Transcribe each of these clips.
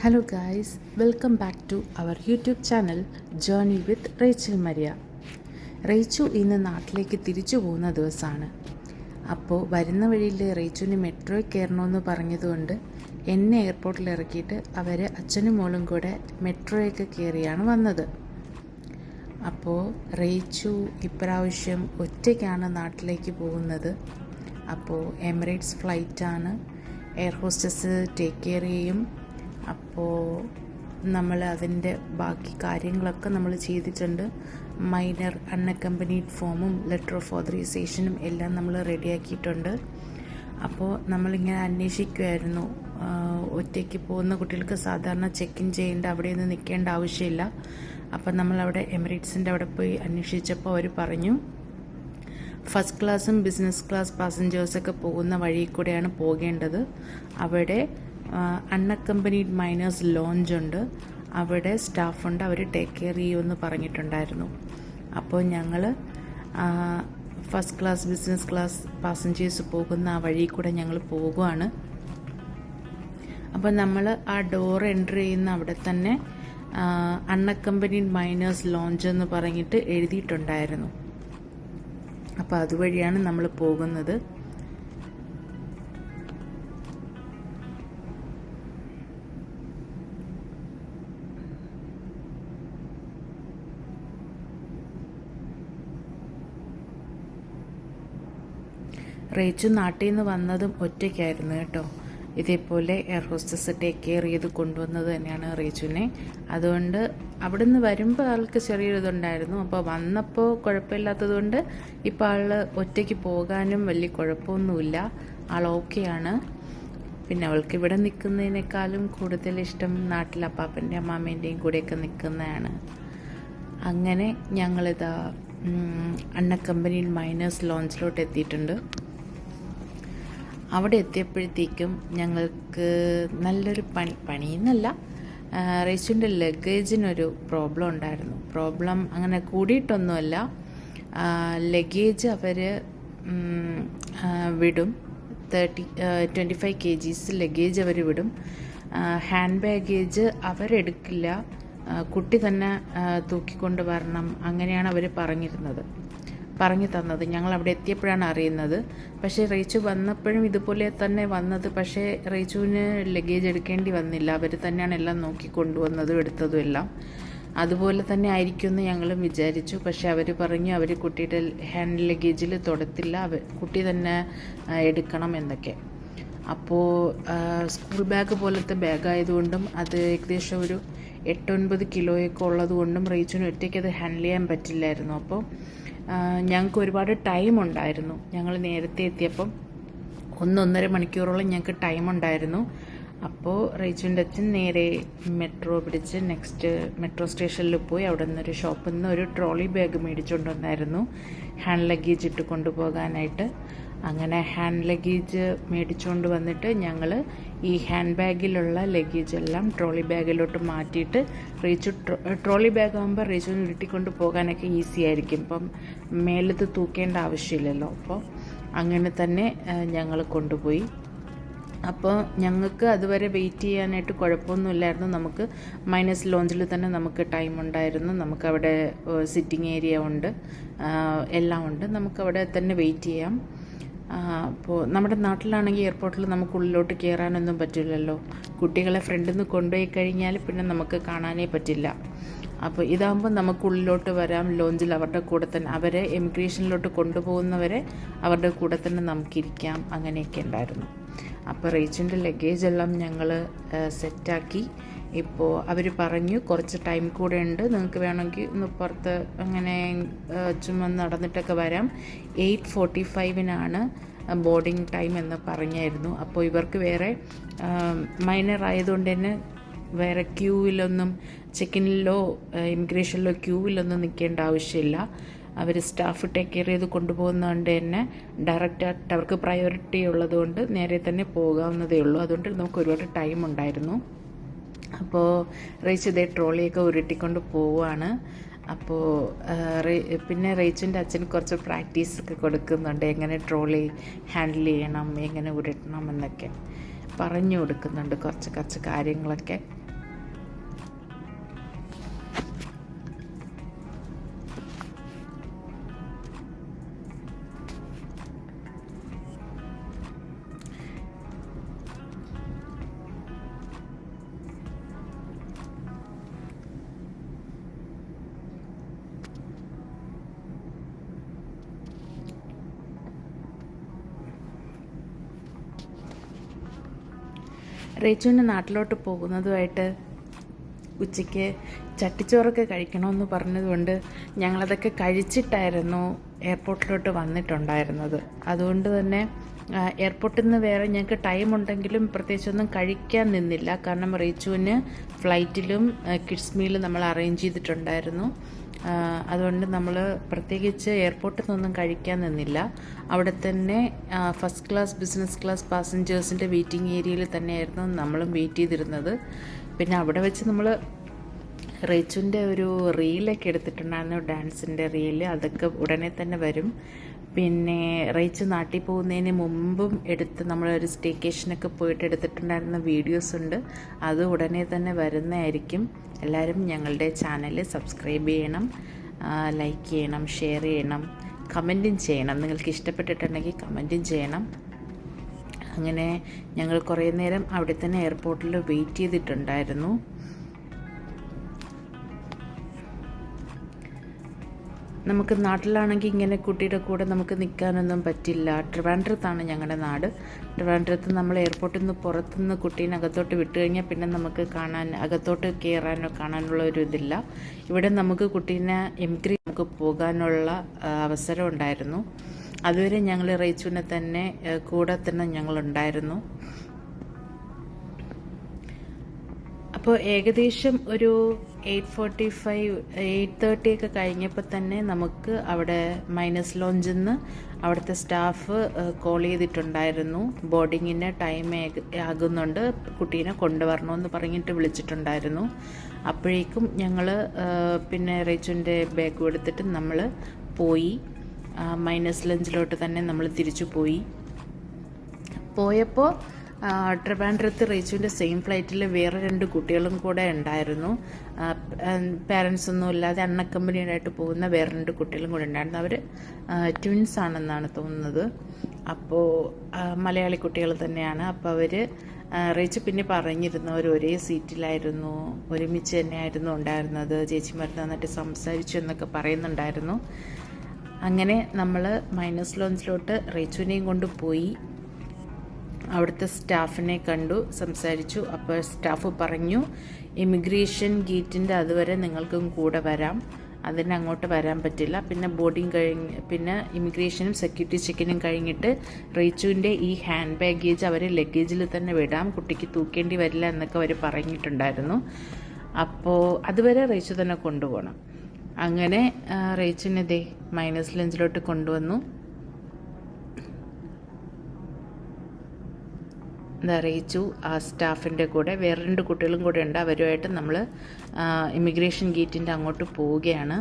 Hello guys, welcome back to our YouTube channel Journey with Rachel Maria. റേച്ചു ഇന്ന് നാട്ടിലേക്ക് തിരിച്ചു പോകുന്ന ദിവസമാണ്. അപ്പോൾ വരുന്ന വഴിയിൽ റേച്ചുവിന് മെട്രോയിൽ കയറണമെന്ന് പറഞ്ഞതുകൊണ്ട് എന്നെ എയർപോർട്ടിൽ ഇറക്കിയിട്ട് അവർ അച്ഛനും മോളും കൂടെ മെട്രോയൊക്കെ കയറിയാണ് വന്നത്. അപ്പോൾ റേച്ചു ഇപ്രാവശ്യം ഒറ്റയ്ക്കാണ് നാട്ടിലേക്ക് പോകുന്നത്. അപ്പോൾ എമിറേറ്റ്സ് ഫ്ലൈറ്റാണ്. എയർ ഹോസ്റ്റസ് ടേക്ക് കെയർ ചെയ്യും. അപ്പോൾ നമ്മൾ അതിൻ്റെ ബാക്കി കാര്യങ്ങളൊക്കെ നമ്മൾ ചെയ്തിട്ടുണ്ട്. മൈനർ അൺഅക്കമ്പനീഡ് ഫോമും ലെറ്റർ ഓഫ് ഓതറൈസേഷനും എല്ലാം നമ്മൾ റെഡിയാക്കിയിട്ടുണ്ട്. അപ്പോൾ നമ്മളിങ്ങനെ അന്വേഷിക്കുമായിരുന്നു, ഒറ്റയ്ക്ക് പോകുന്ന കുട്ടികൾക്ക് സാധാരണ ചെക്ക് ഇൻ ചെയ്യേണ്ട, അവിടെയൊന്നും നിൽക്കേണ്ട ആവശ്യമില്ല. അപ്പം നമ്മളവിടെ എമിറേറ്റ്സിൻ്റെ അവിടെ പോയി അന്വേഷിച്ചപ്പോൾ അവർ പറഞ്ഞു ഫസ്റ്റ് ക്ലാസ്സും ബിസിനസ് ക്ലാസ് പാസഞ്ചേഴ്സൊക്കെ പോകുന്ന വഴി കൂടെയാണ് പോകേണ്ടത്. അവിടെ അൺഅക്കമ്പനീഡ് മൈനേഴ്സ് ലോഞ്ച് ഉണ്ട്, അവിടെ സ്റ്റാഫുണ്ട്, അവർ ടേക്ക് കെയർ ചെയ്യുമെന്ന് പറഞ്ഞിട്ടുണ്ടായിരുന്നു. അപ്പോൾ ഞങ്ങൾ first class business class passengers പോകുന്ന ആ വഴി കൂടെ ഞങ്ങൾ പോകുകയാണ്. അപ്പോൾ നമ്മൾ ആ ഡോർ എൻ്റർ ചെയ്യുന്ന അവിടെ തന്നെ അൺഅക്കമ്പനീഡ് മൈനേഴ്സ് ലോഞ്ച് എന്ന് പറഞ്ഞിട്ട് എഴുതിയിട്ടുണ്ടായിരുന്നു. അപ്പോൾ അതുവഴിയാണ് നമ്മൾ പോകുന്നത്. റേച്ചു നാട്ടിൽ നിന്ന് വന്നതും ഒറ്റയ്ക്കായിരുന്നു കേട്ടോ. ഇതേപോലെ എയർ ഹോസ്റ്റസ് ടേക്ക് കെയർ ചെയ്ത് കൊണ്ടുവന്നത് തന്നെയാണ് റേച്ചുവിനെ. അതുകൊണ്ട് അവിടെ നിന്ന് വരുമ്പോൾ ആൾക്ക് ചെറിയൊരിതുണ്ടായിരുന്നു. അപ്പോൾ വന്നപ്പോൾ കുഴപ്പമില്ലാത്തതുകൊണ്ട് ഇപ്പോൾ ആൾ ഒറ്റയ്ക്ക് പോകാനും വലിയ കുഴപ്പമൊന്നുമില്ല, ആൾ ഓക്കെയാണ്. പിന്നെ അവൾക്ക് ഇവിടെ നിൽക്കുന്നതിനേക്കാളും കൂടുതൽ ഇഷ്ടം നാട്ടിൽ അപ്പാപ്പൻ്റെയും അമ്മാമ്മേൻ്റെയും കൂടെയൊക്കെ നിൽക്കുന്നതാണ്. അങ്ങനെ ഞങ്ങളിതാ അൺഅക്കമ്പനീഡ് മൈനേഴ്സ് ലോഞ്ചിലോട്ട് എത്തിയിട്ടുണ്ട്. അവിടെ എത്തിയപ്പോഴത്തേക്കും ഞങ്ങൾക്ക് നല്ലൊരു പണിയെന്നല്ല, റേച്ചുവിൻ്റെ ലഗേജിനൊരു പ്രോബ്ലം ഉണ്ടായിരുന്നു. പ്രോബ്ലം അങ്ങനെ കൂടിയിട്ടൊന്നുമല്ല, ലഗേജ് അവർ വിടും. 25 kgs ലഗേജ് അവർ വിടും. ഹാൻഡ് ബാഗേജ് അവരെടുക്കില്ല, കുട്ടി തന്നെ തൂക്കിക്കൊണ്ട് വരണം. അങ്ങനെയാണ് അവർ പറഞ്ഞു തന്നത്. ഞങ്ങൾ അവിടെ എത്തിയപ്പോഴാണ് അറിയുന്നത്. പക്ഷേ റേച്ചു വന്നപ്പോഴും ഇതുപോലെ തന്നെ വന്നത്. പക്ഷേ റേച്ചുവിന് ലഗേജ് എടുക്കേണ്ടി വന്നില്ല, അവർ തന്നെയാണ് എല്ലാം നോക്കി കൊണ്ടുവന്നതും എടുത്തതും എല്ലാം. അതുപോലെ തന്നെ ആയിരിക്കുമെന്ന് ഞങ്ങളും വിചാരിച്ചു. പക്ഷേ അവർ പറഞ്ഞു അവർ കുട്ടിയുടെ ഹാൻഡ് ലഗേജിൽ തൊടത്തില്ല, കുട്ടി തന്നെ എടുക്കണം എന്നൊക്കെ. അപ്പോൾ സ്കൂൾ ബാഗ് പോലത്തെ ബാഗായതുകൊണ്ടും അത് ഏകദേശം ഒരു 8-9 കിലോയൊക്കെ ഉള്ളതുകൊണ്ടും റേച്ചുവിന് ഒറ്റയ്ക്ക് അത് ഹാൻഡിൽ ചെയ്യാൻ പറ്റില്ലായിരുന്നു. അപ്പോൾ ഞങ്ങൾക്ക് ഒരുപാട് ടൈം ഉണ്ടായിരുന്നു. ഞങ്ങൾ നേരത്തെ എത്തിയപ്പം 1-1.5 മണിക്കൂറോളം ഞങ്ങൾക്ക് ടൈം ഉണ്ടായിരുന്നു. അപ്പോൾ റേച്ചുവിൻ്റെ അച്ഛൻ നേരെ മെട്രോ പിടിച്ച് നെക്സ്റ്റ് മെട്രോ സ്റ്റേഷനിൽ പോയി അവിടെ നിന്നൊരു ഷോപ്പിൽ നിന്ന് ഒരു ട്രോളി ബാഗ് മേടിച്ചുകൊണ്ട് വന്നായിരുന്നു ഹാൻഡ് ലഗേജ് ഇട്ട് കൊണ്ടുപോകാനായിട്ട്. അങ്ങനെ ഹാൻഡ് ലഗേജ് മേടിച്ചുകൊണ്ട് വന്നിട്ട് ഞങ്ങൾ ഈ ഹാൻഡ് ബാഗിലുള്ള ലഗേജ് എല്ലാം ട്രോളി ബാഗിലോട്ട് മാറ്റിയിട്ട് റേച്ചു ട്രോളി ബാഗ് ആകുമ്പോൾ റേച്ചുവിന് ഉരുട്ടിക്കൊണ്ട് പോകാനൊക്കെ ഈസി ആയിരിക്കും. ഇപ്പം മേലത്ത് തൂക്കേണ്ട ആവശ്യമില്ലല്ലോ. അപ്പോൾ അങ്ങനെ തന്നെ ഞങ്ങൾ കൊണ്ടുപോയി. അപ്പോൾ ഞങ്ങൾക്ക് അതുവരെ വെയിറ്റ് ചെയ്യാനായിട്ട് കുഴപ്പമൊന്നുമില്ലായിരുന്നു. നമുക്ക് മൈനസ് ലോഞ്ചിൽ തന്നെ നമുക്ക് ടൈം ഉണ്ടായിരുന്നു. നമുക്കവിടെ സിറ്റിംഗ് ഏരിയ ഉണ്ട്, എല്ലാം ഉണ്ട്. നമുക്കവിടെ തന്നെ വെയിറ്റ് ചെയ്യാം. അപ്പോൾ നമ്മുടെ നാട്ടിലാണെങ്കിൽ എയർപോർട്ടിൽ നമുക്ക് ഉള്ളിലോട്ട് കയറാനൊന്നും പറ്റില്ലല്ലോ. കുട്ടികളെ ഫ്രണ്ടിൽ നിന്ന് കൊണ്ടുപോയി കഴിഞ്ഞാൽ പിന്നെ നമുക്ക് കാണാനേ പറ്റില്ല. അപ്പോൾ ഇതാകുമ്പോൾ നമുക്ക് ഉള്ളിലോട്ട് വരാം. ലോഞ്ചിൽ അവരുടെ കൂടെ തന്നെ, അവരെ എമിഗ്രേഷനിലോട്ട് കൊണ്ടുപോകുന്നവരെ അവരുടെ കൂടെ തന്നെ നമുക്കിരിക്കാം. അങ്ങനെയൊക്കെ ഉണ്ടായിരുന്നു. അപ്പോൾ റേച്ചിൻ്റെ ലഗേജ് എല്ലാം ഞങ്ങൾ സെറ്റാക്കി. ഇപ്പോൾ അവർ പറഞ്ഞു കുറച്ച് ടൈം കൂടെ ഉണ്ട്, നിങ്ങൾക്ക് വേണമെങ്കിൽ ഒന്ന് പുറത്ത് അങ്ങനെ ചുമ്മാ നടന്നിട്ടൊക്കെ വരാം. 8:45 ബോർഡിങ് ടൈം എന്ന് പറഞ്ഞായിരുന്നു. അപ്പോൾ ഇവർക്ക് വേറെ മൈനർ ആയതുകൊണ്ട് തന്നെ വേറെ ക്യൂവിലൊന്നും ചെക്കിനിലോ ഇമിഗ്രേഷനിലോ ക്യൂവിലൊന്നും നിൽക്കേണ്ട ആവശ്യമില്ല. അവർ സ്റ്റാഫ് ടേക്ക് കെയർ ചെയ്ത് കൊണ്ടുപോകുന്നതുകൊണ്ട് തന്നെ ഡയറക്റ്റായിട്ട് അവർക്ക് പ്രയോറിറ്റി ഉള്ളതുകൊണ്ട് നേരെ തന്നെ പോകാവുന്നതേ ഉള്ളൂ. അതുകൊണ്ട് നമുക്ക് ഒരുപാട് ടൈം ഉണ്ടായിരുന്നു. അപ്പോൾ റേച്ച് ഇതേ ട്രോളിയൊക്കെ ഉരുട്ടിക്കൊണ്ട് പോവുകയാണ്. അപ്പോൾ പിന്നെ റേച്ചിൻ്റെ അച്ഛൻ കുറച്ച് പ്രാക്ടീസൊക്കെ കൊടുക്കുന്നുണ്ട്, എങ്ങനെ ട്രോളി ഹാൻഡിൽ ചെയ്യണം, എങ്ങനെ ഉരുട്ടണം എന്നൊക്കെ പറഞ്ഞു കൊടുക്കുന്നുണ്ട് കുറച്ച് കാര്യങ്ങളൊക്കെ. റേച്ചുവിൻ്റെ നാട്ടിലോട്ട് പോകുന്നതുമായിട്ട് ഉച്ചയ്ക്ക് ചട്ടിച്ചോറൊക്കെ കഴിക്കണമെന്ന് പറഞ്ഞതുകൊണ്ട് ഞങ്ങളതൊക്കെ കഴിച്ചിട്ടായിരുന്നു എയർപോർട്ടിലോട്ട് വന്നിട്ടുണ്ടായിരുന്നത്. അതുകൊണ്ട് തന്നെ എയർപോർട്ടിൽ നിന്ന് വേറെ ഞങ്ങൾക്ക് ടൈം ഉണ്ടെങ്കിലും പ്രത്യേകിച്ചൊന്നും കഴിക്കാൻ നിന്നില്ല. കാരണം റേച്ചുവിന് ഫ്ലൈറ്റിലും കിഡ്സ് മീൽ നമ്മൾ അറേഞ്ച് ചെയ്തിട്ടുണ്ടായിരുന്നു. അതുകൊണ്ട് നമ്മൾ പ്രത്യേകിച്ച് എയർപോർട്ടിൽ നിന്നൊന്നും കഴിക്കാൻ നിന്നില്ല. അവിടെ തന്നെ ഫസ്റ്റ് ക്ലാസ് ബിസിനസ് ക്ലാസ് പാസഞ്ചേഴ്സിൻ്റെ വെയിറ്റിംഗ് ഏരിയയിൽ തന്നെയായിരുന്നു നമ്മളും വെയിറ്റ് ചെയ്തിരുന്നത്. പിന്നെ അവിടെ വെച്ച് നമ്മൾ റേച്ചുവിൻ്റെ ഒരു റീലൊക്കെ എടുത്തിട്ടുണ്ടായിരുന്നു, ഡാൻസിൻ്റെ റീല്. അതൊക്കെ ഉടനെ തന്നെ വരും. പിന്നെ റേച്ചു നാട്ടിൽ പോകുന്നതിന് മുമ്പും നമ്മളൊരു സ്റ്റേക്കേഷനൊക്കെ പോയിട്ട് എടുത്തിട്ടുണ്ടായിരുന്ന വീഡിയോസ് ഉണ്ട്. അത് ഉടനെ തന്നെ വരുന്നതായിരിക്കും. എല്ലാവരും ഞങ്ങളുടെ ചാനൽ സബ്സ്ക്രൈബ് ചെയ്യണം, ലൈക്ക് ചെയ്യണം, ഷെയർ ചെയ്യണം, കമൻറ്റും ചെയ്യണം. നിങ്ങൾക്ക് ഇഷ്ടപ്പെട്ടിട്ടുണ്ടെങ്കിൽ കമൻറ്റും ചെയ്യണം. അങ്ങനെ ഞങ്ങൾ കുറേ നേരം അവിടെ തന്നെ എയർപോർട്ടിൽ വെയിറ്റ് ചെയ്തിട്ടുണ്ടായിരുന്നു. നമുക്ക് നാട്ടിലാണെങ്കിൽ ഇങ്ങനെ കുട്ടിയുടെ കൂടെ നമുക്ക് നിൽക്കാനൊന്നും പറ്റില്ല. ട്രിവാൻഡ്രത്താണ് ഞങ്ങളുടെ നാട്. ട്രിവാൻഡ്രത്ത് നമ്മൾ എയർപോർട്ടിൽ നിന്ന് പുറത്തുനിന്ന് കുട്ടീനെ അകത്തോട്ട് വിട്ട് കഴിഞ്ഞാൽ പിന്നെ നമുക്ക് അകത്തോട്ട് കയറാനോ കാണാനുള്ള ഒരു ഇതില്ല. ഇവിടെ നമുക്ക് കുട്ടീനെ നമുക്ക് പോകാനുള്ള അവസരം ഉണ്ടായിരുന്നു. അതുവരെ ഞങ്ങൾ റേച്ചുവിനെ തന്നെ കൂടെ തന്നെ ഞങ്ങളുണ്ടായിരുന്നു. അപ്പോൾ ഏകദേശം ഒരു 8:30 ഒക്കെ കഴിഞ്ഞപ്പോൾ തന്നെ നമുക്ക് അവിടെ മൈനസ് ലോഞ്ചിൽ നിന്ന് അവിടുത്തെ സ്റ്റാഫ് കോൾ ചെയ്തിട്ടുണ്ടായിരുന്നു. ബോർഡിങ്ങിന് ടൈം ആകുന്നുണ്ട്, കുട്ടീനെ കൊണ്ടുവരണമെന്ന് പറഞ്ഞിട്ട് വിളിച്ചിട്ടുണ്ടായിരുന്നു. അപ്പോഴേക്കും ഞങ്ങൾ പിന്നെ റേച്ചുവിൻ്റെ ബാഗ് എടുത്തിട്ട് നമ്മൾ പോയി. മൈനസ് ലഞ്ചിലോട്ട് തന്നെ നമ്മൾ തിരിച്ചു പോയപ്പോൾ ട്രിവാൻഡ്രത്ത് റേച്ചുവിൻ്റെ സെയിം ഫ്ലൈറ്റിൽ വേറെ 2 കുട്ടികളും കൂടെ ഉണ്ടായിരുന്നു. പാരൻസ് ഒന്നും ഇല്ലാതെ അൺഅക്കമ്പനീഡായിട്ട് പോകുന്ന വേറെ 2 കുട്ടികളും കൂടെ ഉണ്ടായിരുന്നു. അവർ ട്വിൻസ് ആണെന്നാണ് തോന്നുന്നത്. അപ്പോൾ മലയാളി കുട്ടികൾ തന്നെയാണ്. അപ്പോൾ അവർ റേച്ചു പിന്നെ പറഞ്ഞിരുന്നു അവർ ഒരേ സീറ്റിലായിരുന്നു, ഒരുമിച്ച് തന്നെയായിരുന്നു ഉണ്ടായിരുന്നത്, ചേച്ചിമാർ നന്നായിട്ട് സംസാരിച്ചു എന്നൊക്കെ പറയുന്നുണ്ടായിരുന്നു. അങ്ങനെ നമ്മൾ മൈനസ് ലോഞ്ചിലോട്ട് റേച്ചുവിനെയും കൊണ്ട് പോയി. അവിടുത്തെ സ്റ്റാഫിനെ കണ്ടു, സംസാരിച്ചു. അപ്പോൾ സ്റ്റാഫ് പറഞ്ഞു, ഇമിഗ്രേഷൻ ഗേറ്റിൻ്റെ അതുവരെ നിങ്ങൾക്കും കൂടെ വരാം, അങ്ങോട്ട് വരാൻ പറ്റില്ല. പിന്നെ ബോർഡിങ് പിന്നെ ഇമിഗ്രേഷനും സെക്യൂരിറ്റി ചെക്കിനും കഴിഞ്ഞിട്ട് റേച്ചുവിൻ്റെ ഈ ഹാൻഡ് ബാഗേജ് അവർ ലഗേജിൽ തന്നെ വിടാം, കുട്ടിക്ക് തൂക്കേണ്ടി വരില്ല എന്നൊക്കെ അവർ പറഞ്ഞിട്ടുണ്ടായിരുന്നു. അപ്പോൾ അതുവരെ റേച്ചു തന്നെ കൊണ്ടുപോകണം. അങ്ങനെ റേച്ചുവിനെ മൈനസ് ലഞ്ചിലോട്ട് കൊണ്ടുവന്നു. അറിയിച്ചു. ആ സ്റ്റാഫിൻ്റെ കൂടെ വേറെ 2 കുട്ടികളും കൂടെ ഉണ്ട്. അവരുമായിട്ട് നമ്മൾ ഇമിഗ്രേഷൻ ഗേറ്റിൻ്റെ അങ്ങോട്ട് പോവുകയാണ്.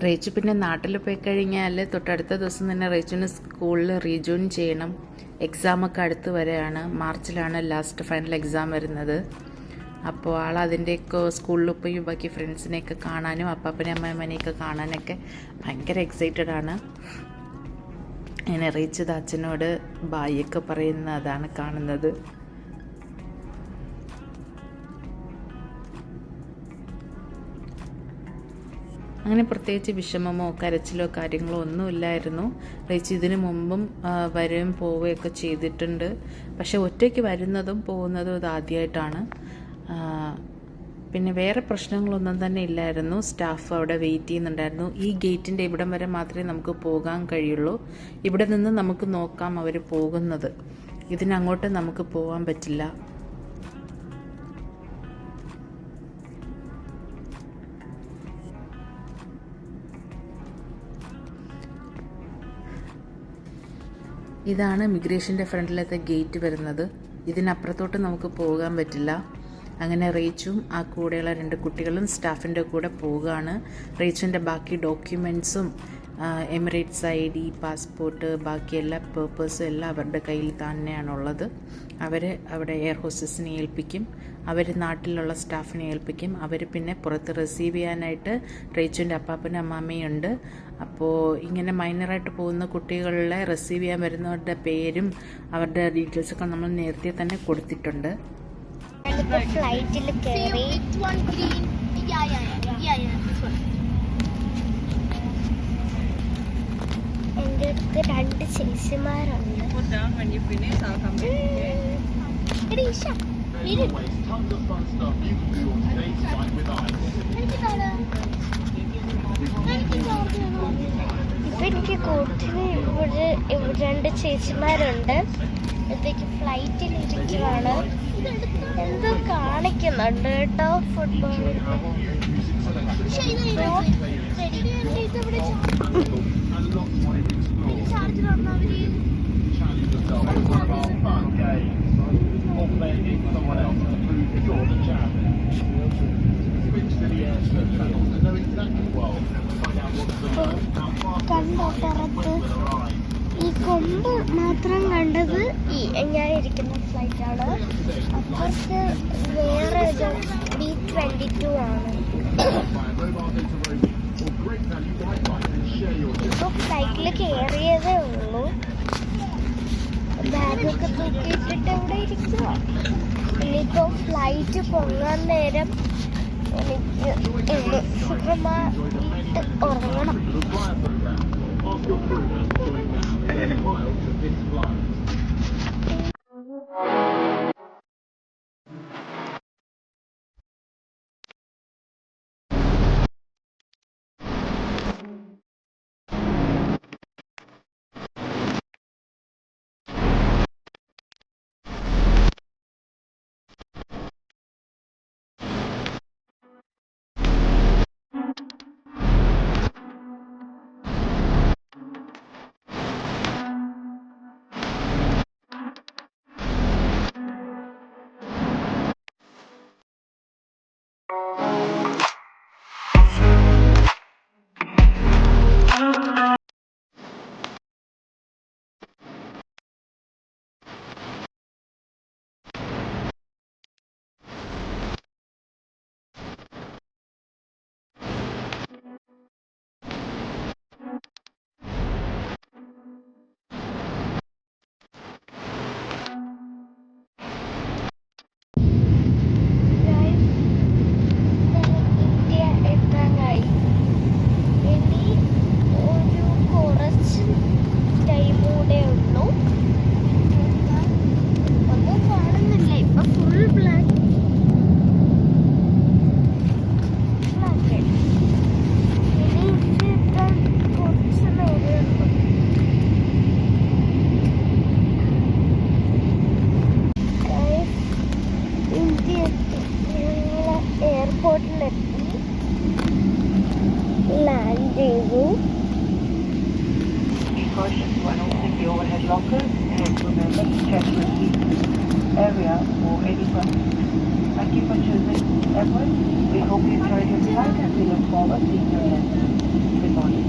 റേച്ചു പിന്നെ നാട്ടിൽ പോയി കഴിഞ്ഞാൽ തൊട്ടടുത്ത ദിവസം തന്നെ റേച്ചുവിന് സ്കൂളിൽ റീജോയിൻ ചെയ്യണം. എക്സാമൊക്കെ അടുത്ത് വരെയാണ്. മാർച്ചിലാണ് ലാസ്റ്റ് ഫൈനൽ എക്സാം വരുന്നത്. അപ്പോൾ അതിൻ്റെയൊക്കെ സ്കൂളിൽ പോയി ബാക്കി ഫ്രണ്ട്സിനെയൊക്കെ കാണാനും അപ്പാപ്പനെ അമ്മയമ്മനെയൊക്കെ കാണാനൊക്കെ ഭയങ്കര എക്സൈറ്റഡ് ആണ്. അങ്ങനെ റേച്ചു അച്ഛനോട് ബായൊക്കെ പറയുന്നതാണ് കാണുന്നത്. അങ്ങനെ പ്രത്യേകിച്ച് വിഷമമോ കരച്ചിലോ കാര്യങ്ങളോ ഒന്നുമില്ലായിരുന്നു. റേച്ചു ഇതിനു മുമ്പും വരികയും പോവുകയൊക്കെ ചെയ്തിട്ടുണ്ട്. പക്ഷെ ഒറ്റയ്ക്ക് വരുന്നതും പോകുന്നതും ഇത് ആദ്യമായിട്ടാണ്. പിന്നെ വേറെ പ്രശ്നങ്ങളൊന്നും തന്നെ ഇല്ലായിരുന്നു. സ്റ്റാഫ് അവിടെ വെയിറ്റ് ചെയ്യുന്നുണ്ടായിരുന്നു. ഈ ഗേറ്റിൻ്റെ ഇവിടം വരെ മാത്രമേ നമുക്ക് പോകാൻ കഴിയുള്ളൂ. ഇവിടെ നിന്ന് നമുക്ക് നോക്കാം അവർ പോകുന്നത്. ഇതിനങ്ങോട്ട് നമുക്ക് പോകാൻ പറ്റില്ല. ഇതാണ് ഇമിഗ്രേഷൻ്റെ ഫ്രണ്ടിലത്തെ ഗേറ്റ് വരുന്നത്. ഇതിനപ്പുറത്തോട്ട് നമുക്ക് പോകാൻ പറ്റില്ല. അങ്ങനെ റേച്ചും ആ കൂടെയുള്ള 2 കുട്ടികളും സ്റ്റാഫിൻ്റെ കൂടെ പോവുകയാണ്. റേച്ചുവിൻ്റെ ബാക്കി ഡോക്യുമെൻറ്റ്സും എമിറേറ്റ്സ് ID, പാസ്പോർട്ട്, ബാക്കി എല്ലാ പേപ്പേഴ്സും എല്ലാം അവരുടെ കയ്യിൽ തന്നെയാണുള്ളത്. അവർ അവിടെ എയർ ഹോസ്റ്റസിനെ ഏൽപ്പിക്കും, അവർ നാട്ടിലുള്ള സ്റ്റാഫിനെ ഏൽപ്പിക്കും. അവർ പിന്നെ പുറത്ത് റിസീവ് ചെയ്യാനായിട്ട് റേച്ചുവിൻ്റെ അപ്പാപ്പനും അമ്മാമ്മയും ഉണ്ട്. അപ്പോൾ ഇങ്ങനെ മൈനറായിട്ട് പോകുന്ന കുട്ടികളെ റിസീവ് ചെയ്യാൻ വരുന്നവരുടെ പേരും അവരുടെ ഡീറ്റെയിൽസൊക്കെ നമ്മൾ നേരത്തെ തന്നെ കൊടുത്തിട്ടുണ്ട്. ഫ്ലൈറ്റിൽ കയറി എൻ്റെ അടുത്ത് 2 ചേച്ചിമാരുണ്ട്. ഇപ്പൊ എനിക്ക് കൂട്ടിന് ഇവിടെ 2 ചേച്ചിമാരുണ്ട്. ഇതൊക്കെ ഫ്ലൈറ്റിൽ ഇരിക്കുവാണ്. എന്തോ കാണിക്കുന്നുണ്ട് കേട്ടോ ഫുട്ബോളിൽ. കണ്ടോ പുറത്ത് ഈ കൊമ്പ് മാത്രം കണ്ടത് ഞാൻ ഇരിക്കുന്ന ഫ്ലൈറ്റാണ്. അപ്പുറത്ത് വേറെ B-22 ആണ്. ഇപ്പൊ ഫ്ലൈറ്റിൽ കയറിയതേ ഉള്ളൂ. ബാഗൊക്കെ തൂക്കിയിട്ടിട്ട് ഇവിടെ ഇരിക്കുക. ഇനിയിപ്പോ ഫ്ലൈറ്റ് പൊങ്ങാൻ നേരം എനിക്ക് സുഖമായിട്ട് ഉറങ്ങണം. lockers and remember to check your seat area for any questions. Thank you for choosing Emirates. We hope you enjoyed your flight and we look forward to seeing you again. Good morning.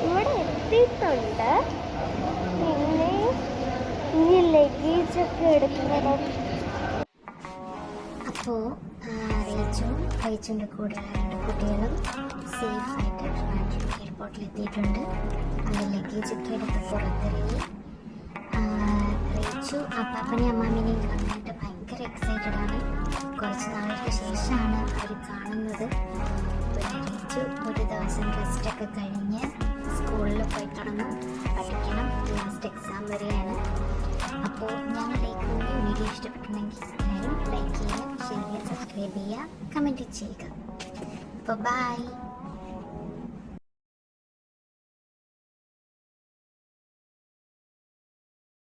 ഇവിടെ എത്തിയിട്ടുണ്ട്. പിന്നെ ഈ luggage ഒക്കെ എടുക്കുന്നത്. അപ്പോൾ റേച്ചുവിൻ്റെ കൂടെയുള്ള 2 കുട്ടികളും സേഫായിട്ട് എയർപോർട്ടിൽ എത്തിയിട്ടുണ്ട്. അവർ ലഗേജൊക്കെ എടുത്ത് പുറത്തിറങ്ങി. റേച്ചു അപ്പാപ്പനെയും അമ്മാമ്മേനെയും കാണാനായിട്ട് ഭയങ്കര എക്സൈറ്റഡ് ആണ്. കുറച്ച് നാൾക്ക് ശേഷമാണ് അവർ കാണുന്നത്. പിന്നെ റേച്ചു ഒരു ദിവസം റെസ്റ്റൊക്കെ കഴിഞ്ഞ് സ്കൂളിൽ പോയി തുടങ്ങും. പഠിക്കണം. ലാസ്റ്റ് എക്സാം വരെയാണ്. അപ്പോൾ ഞങ്ങളുടെ ഈ കുഞ്ഞു വീഡിയോ ഇഷ്ടപ്പെട്ടുണ്ടെങ്കിൽ എല്ലാവരും ലൈക്ക് ചെയ്യുക, ഷെയർ ചെയ്യുക, സബ്സ്ക്രൈബ് ചെയ്യുക, കമൻറ്റ് ചെയ്യുക. അപ്പോൾ ബൈ.